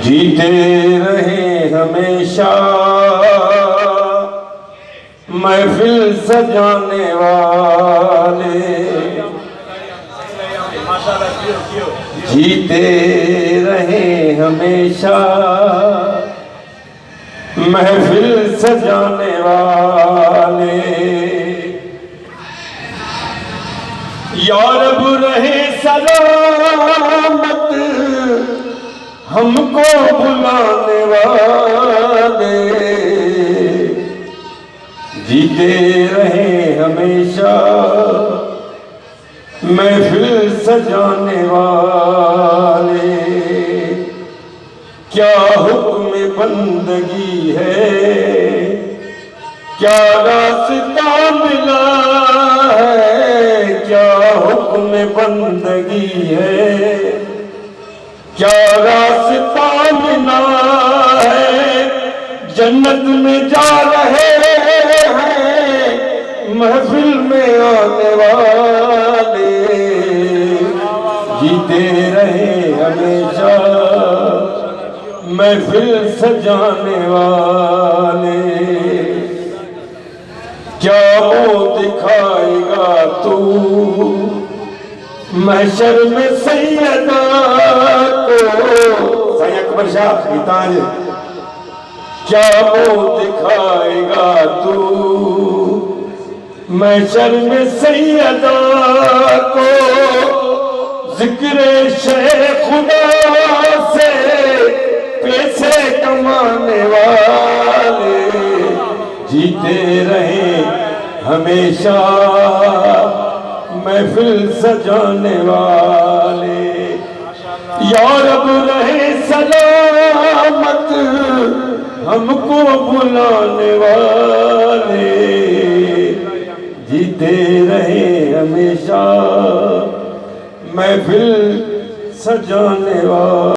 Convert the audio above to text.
जीते रहे हमेशा महफिल सजाने वाले, जीते रहे हमेशा महफिल सजाने वाले। या रब रहे सलामत हमको बुलाने वाले, जीते रहे हमेशा महफिल सजाने वाले। क्या हुक्म बंदगी है, क्या रास्ता मिला है, क्या हुक्म बंदगी है, क्या रास्ता मिला है। जन्नत में जा रहे हैं महफिल में आने वाले, जीते रहे हमेशा महफिल सजाने वाले। क्या मुँह दिखाएगा तू महशर में सैयदा को, सैयद अकबर शाह गीतांज, क्या मुँह दिखाएगा तू महशर में सैयदा को। जिक्र शेख खुदा से पैसे कमाने वाले, जीते रहे हमेशा महफिल सजाने वाले। या रब रहे सलामत हमको बुलाने वाले, जीते रहे हमेशा महफिल सजाने वाले।